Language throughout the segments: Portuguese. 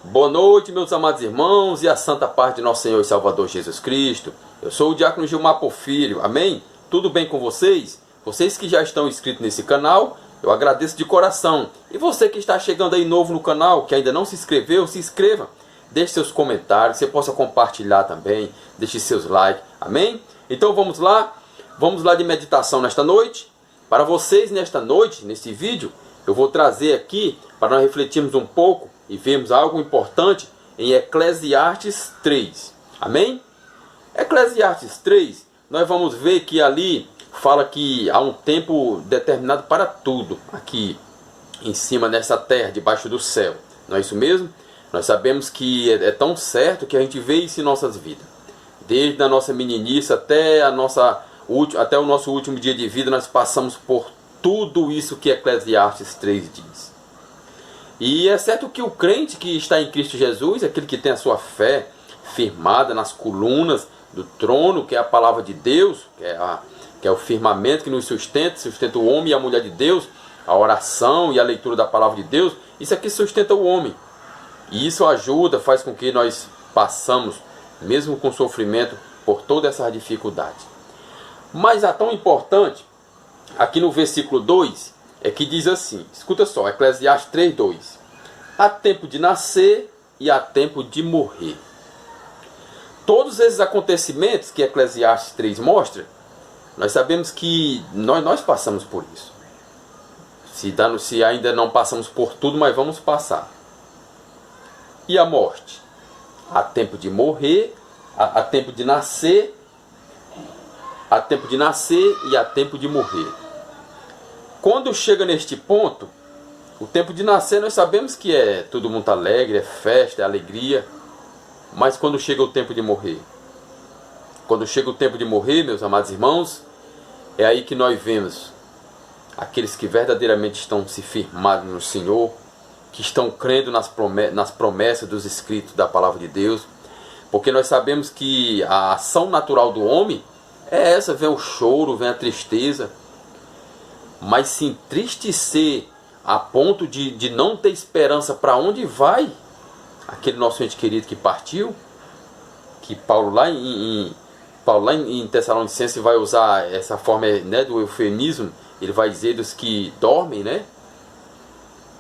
Boa noite, meus amados irmãos, e a santa paz de nosso Senhor e Salvador Jesus Cristo. Eu sou o diácono Gilmar Porfírio, amém? Tudo bem com vocês? Vocês que já estão inscritos nesse canal, eu agradeço de coração. E você que está chegando aí novo no canal, que ainda não se inscreveu, se inscreva. Deixe seus comentários, você possa compartilhar também, deixe seus likes, amém? Então vamos lá de meditação nesta noite. Para vocês nesta noite, nesse vídeo, eu vou trazer aqui para nós refletirmos um pouco e vermos algo importante em Eclesiastes 3. Amém? Eclesiastes 3, nós vamos ver que ali fala que há um tempo determinado para tudo aqui em cima nessa terra, debaixo do céu. Não é isso mesmo? Nós sabemos que é tão certo que a gente vê isso em nossas vidas. Desde a nossa meninice até o nosso último dia de vida, nós passamos por tudo isso que Eclesiastes 3 diz. E é certo que o crente que está em Cristo Jesus, aquele que tem a sua fé firmada nas colunas do trono, que é a palavra de Deus, que é o firmamento que nos sustenta o homem e a mulher de Deus, a oração e a leitura da palavra de Deus, isso aqui sustenta o homem. E isso ajuda, faz com que nós passamos, mesmo com sofrimento, por toda essa dificuldade. Mas a tão importante, aqui no versículo 2, é que diz assim, escuta só, Eclesiastes 3:2. Há tempo de nascer e há tempo de morrer. Todos esses acontecimentos que Eclesiastes 3 mostra, nós sabemos que nós passamos por isso. Se ainda não passamos por tudo, mas vamos passar. E a morte? Há tempo de morrer, há tempo de nascer, há tempo de nascer e há tempo de morrer. Quando chega neste ponto, o tempo de nascer nós sabemos que todo mundo alegre, é festa, é alegria. Mas quando chega o tempo de morrer? Quando chega o tempo de morrer, meus amados irmãos, é aí que nós vemos aqueles que verdadeiramente estão se firmados no Senhor, que estão crendo nas promessas dos escritos da palavra de Deus. Porque nós sabemos que a ação natural do homem é essa, vem o choro, vem a tristeza. Mas se entristecer a ponto de não ter esperança para onde vai aquele nosso ente querido que partiu, que Paulo lá em Tessalonicenses vai usar essa forma, né, do eufemismo, ele vai dizer dos que dormem, né?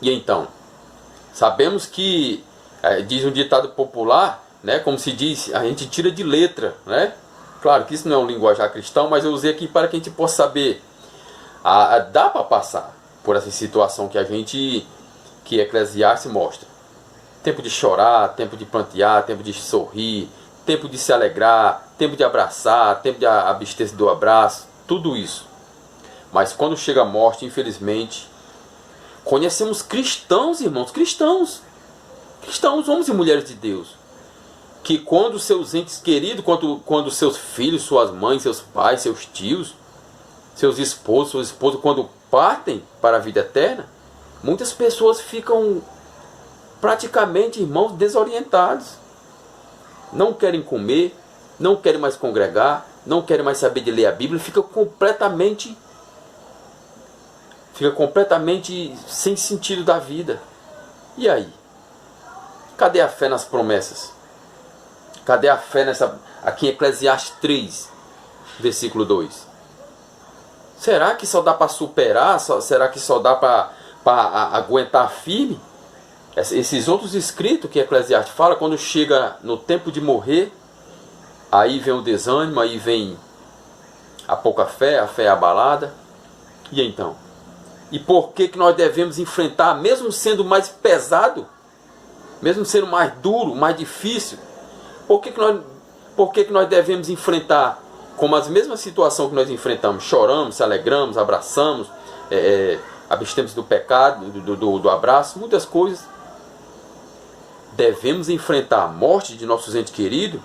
E então, sabemos que, diz um ditado popular, né, como se diz, a gente tira de letra, né? Claro que isso não é um linguajar cristão, mas eu usei aqui para que a gente possa saber. Dá para passar por essa situação que Eclesiastes mostra. Tempo de chorar, tempo de plantear, tempo de sorrir, tempo de se alegrar, tempo de abraçar, tempo de abster-se do abraço, tudo isso. Mas quando chega a morte, infelizmente, conhecemos cristãos, irmãos, cristãos, homens e mulheres de Deus, que quando seus entes queridos, quando seus filhos, suas mães, seus pais, seus tios, seus esposos, suas esposas, quando partem para a vida eterna, muitas pessoas ficam praticamente, irmãos, desorientados. Não querem comer, não querem mais congregar, não querem mais saber de ler a Bíblia, fica completamente sem sentido da vida. E aí? Cadê a fé nas promessas? Cadê a fé aqui em Eclesiastes 3, versículo 2? Será que só dá para superar? Será que só dá para aguentar firme? Esses outros escritos que Eclesiastes fala, quando chega no tempo de morrer, aí vem o desânimo, aí vem a pouca fé, a fé abalada. E então? E por que nós devemos enfrentar, mesmo sendo mais pesado, mesmo sendo mais duro, mais difícil, por que nós devemos enfrentar como as mesmas situações que nós enfrentamos? Choramos, se alegramos, abraçamos, abstemos do pecado, do abraço, muitas coisas. Devemos enfrentar a morte de nossos entes queridos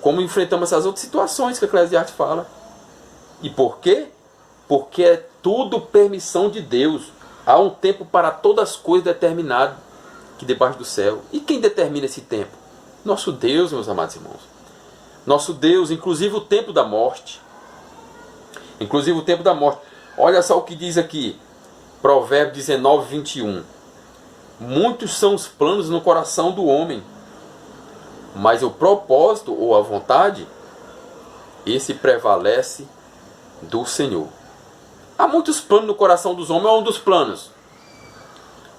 como enfrentamos essas outras situações que a Eclesiastes fala. E por quê? Porque é tudo permissão de Deus. Há um tempo para todas as coisas determinado aqui debaixo do céu. E quem determina esse tempo? Nosso Deus, meus amados irmãos. Nosso Deus, inclusive o tempo da morte. Inclusive o tempo da morte. Olha só o que diz aqui, Provérbios 19:21. Muitos são os planos no coração do homem, mas o propósito ou a vontade, esse prevalece do Senhor. Há muitos planos no coração dos homens. É um dos planos.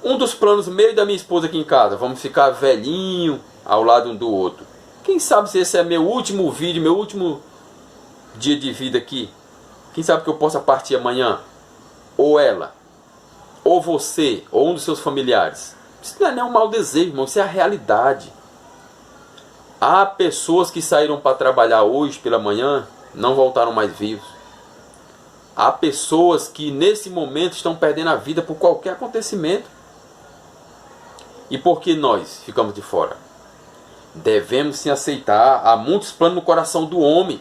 Um dos planos meu e da minha esposa aqui em casa. Vamos ficar velhinho ao lado um do outro. Quem sabe se esse é meu último vídeo, meu último dia de vida aqui. Quem sabe que eu possa partir amanhã? Ou ela, ou você, ou um dos seus familiares. Isso não é nem um mau desejo, irmão. Isso é a realidade. Há pessoas que saíram para trabalhar hoje pela manhã, não voltaram mais vivos. Há pessoas que nesse momento estão perdendo a vida por qualquer acontecimento. E por que nós ficamos de fora? Devemos sim aceitar. Há muitos planos no coração do homem,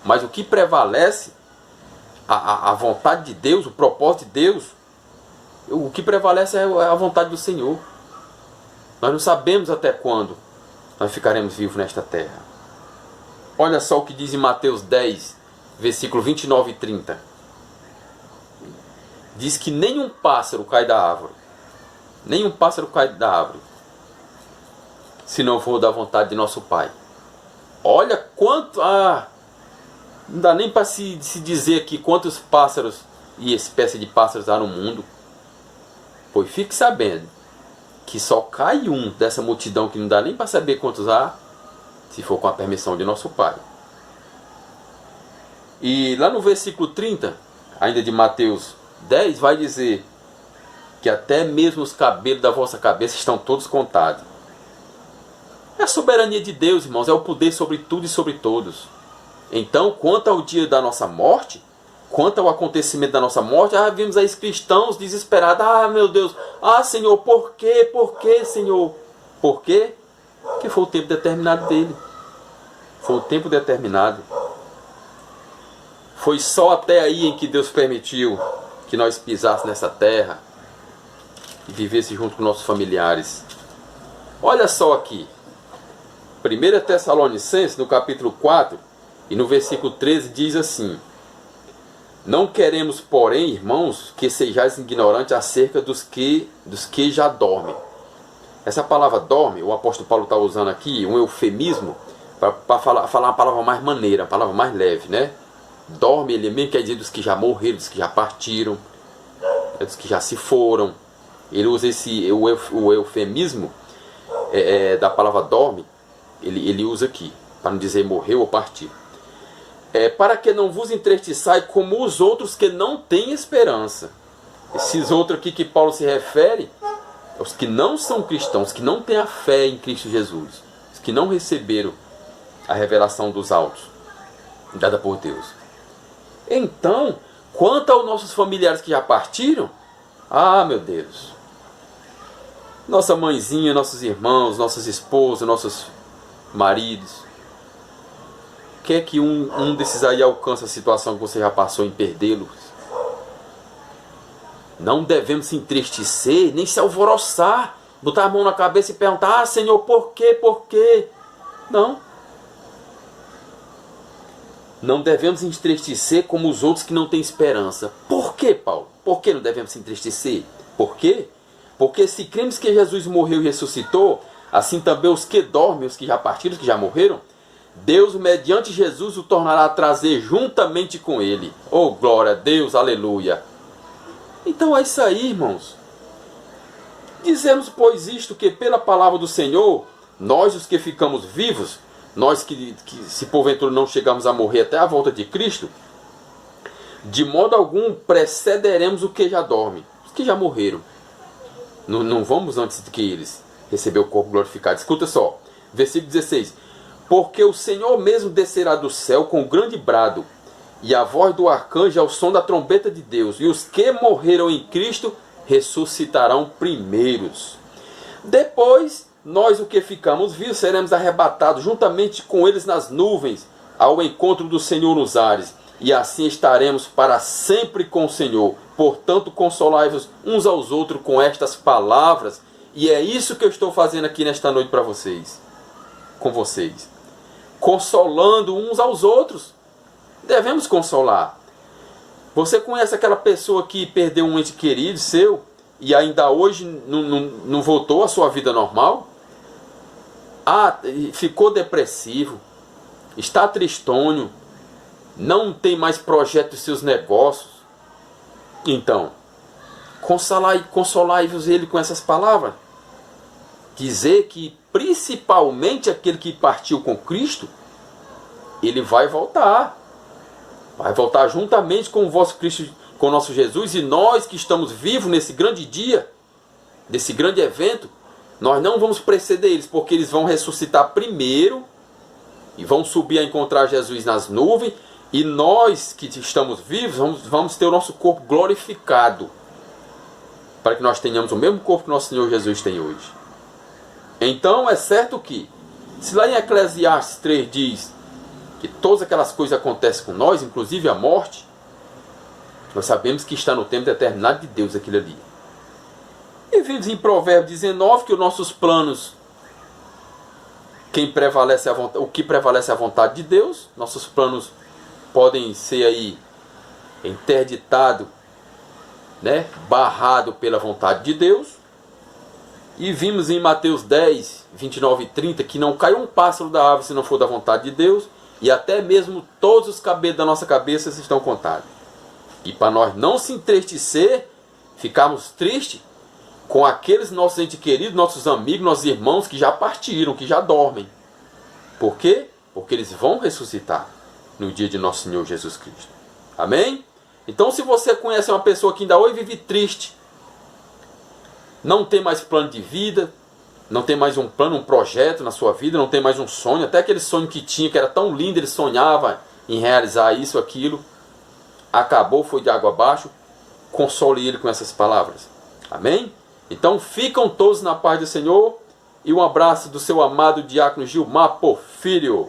mas o que prevalece, a vontade de Deus, o propósito de Deus, o que prevalece é a vontade do Senhor. Nós não sabemos até quando nós ficaremos vivos nesta terra. Olha só o que diz em Mateus 10, versículo 29 e 30. Diz que nenhum pássaro cai da árvore. Nenhum pássaro cai da árvore, se não for da vontade de nosso Pai. Olha quanto... não dá nem para se dizer aqui quantos pássaros e espécie de pássaros há no mundo. Pois fique sabendo que só cai um dessa multidão, que não dá nem para saber quantos há, se for com a permissão de nosso Pai. E lá no versículo 30, ainda de Mateus 10, vai dizer que até mesmo os cabelos da vossa cabeça estão todos contados. É a soberania de Deus, irmãos, é o poder sobre tudo e sobre todos. Então, quanto ao dia da nossa morte, quanto ao acontecimento da nossa morte, vimos aí cristãos desesperados. Meu Deus, Senhor, por quê? Por quê, Senhor? Por quê? Porque foi o tempo determinado dele. Foi o tempo determinado. Foi só até aí em que Deus permitiu que nós pisássemos nessa terra e vivesse junto com nossos familiares. Olha só aqui. 1 Tessalonicenses, no capítulo 4, e no versículo 13, diz assim: não queremos, porém, irmãos, que sejais ignorantes acerca dos que já dormem. Essa palavra dorme, o apóstolo Paulo está usando aqui um eufemismo para falar uma palavra mais maneira, uma palavra mais leve, né? Dorme, ele mesmo quer dizer dos que já morreram, dos que já partiram, dos que já se foram. Ele usa o eufemismo da palavra dorme, ele usa aqui, para não dizer morreu ou partiu. Para que não vos entristeçai como os outros que não têm esperança. Esses outros aqui que Paulo se refere, os que não são cristãos, que não têm a fé em Cristo Jesus, os que não receberam a revelação dos altos, dada por Deus. Então, quanto aos nossos familiares que já partiram, meu Deus, nossa mãezinha, nossos irmãos, nossas esposas, nossos maridos, quer que um desses aí alcance a situação que você já passou em perdê-los? Não devemos se entristecer, nem se alvoroçar, botar a mão na cabeça e perguntar: Senhor, por quê? Por quê? Não. Não devemos se entristecer como os outros que não têm esperança. Por quê, Paulo? Por que não devemos se entristecer? Por quê? Porque se cremos que Jesus morreu e ressuscitou, assim também os que dormem, os que já partiram, os que já morreram, Deus, mediante Jesus, o tornará a trazer juntamente com ele. Oh, glória a Deus, aleluia. Então é isso aí, irmãos. Dizemos, pois, isto, que pela palavra do Senhor, nós os que ficamos vivos, nós que se porventura não chegamos a morrer até a volta de Cristo, de modo algum precederemos o que já dorme, os que já morreram. Não vamos antes de que eles receber o corpo glorificado. Escuta só, versículo 16. Porque o Senhor mesmo descerá do céu com grande brado, e a voz do arcanjo ao som da trombeta de Deus, e os que morreram em Cristo ressuscitarão primeiros. Depois, nós, o que ficamos vivos, seremos arrebatados juntamente com eles nas nuvens, ao encontro do Senhor nos ares, e assim estaremos para sempre com o Senhor. Portanto, consolai-vos uns aos outros com estas palavras, e é isso que eu estou fazendo aqui nesta noite para vocês, com vocês, consolando uns aos outros. Devemos consolar. Você conhece aquela pessoa que perdeu um ente querido seu, e ainda hoje não voltou à sua vida normal? Ah, ficou depressivo, está tristonho, não tem mais projeto dos seus negócios. Então, consolai-vos ele com essas palavras. Dizer que principalmente aquele que partiu com Cristo, ele vai voltar. Vai voltar juntamente com o vosso Cristo, com o nosso Jesus, e nós que estamos vivos nesse grande dia, desse grande evento, nós não vamos preceder eles, porque eles vão ressuscitar primeiro e vão subir a encontrar Jesus nas nuvens, e nós que estamos vivos vamos ter o nosso corpo glorificado, para que nós tenhamos o mesmo corpo que nosso Senhor Jesus tem hoje. Então é certo que, se lá em Eclesiastes 3 diz que todas aquelas coisas acontecem com nós, inclusive a morte, nós sabemos que está no tempo determinado de Deus aquilo ali. E vimos em Provérbios 19 que os nossos planos, o que prevalece é a vontade de Deus. Nossos planos podem ser aí interditados, né, barrado pela vontade de Deus. E vimos em Mateus 10, 29 e 30 que não cai um pássaro da árvore se não for da vontade de Deus, e até mesmo todos os cabelos da nossa cabeça estão contados. E para nós não se entristecer, ficarmos tristes com aqueles nossos entes queridos, nossos amigos, nossos irmãos que já partiram, que já dormem. Por quê? Porque eles vão ressuscitar no dia de nosso Senhor Jesus Cristo. Amém? Então, se você conhece uma pessoa que ainda hoje vive triste, não tem mais plano de vida, não tem mais um plano, um projeto na sua vida, não tem mais um sonho, até aquele sonho que tinha, que era tão lindo, ele sonhava em realizar isso, aquilo, acabou, foi de água abaixo, console ele com essas palavras. Amém? Então ficam todos na paz do Senhor, e um abraço do seu amado diácono Gilmar Porfírio.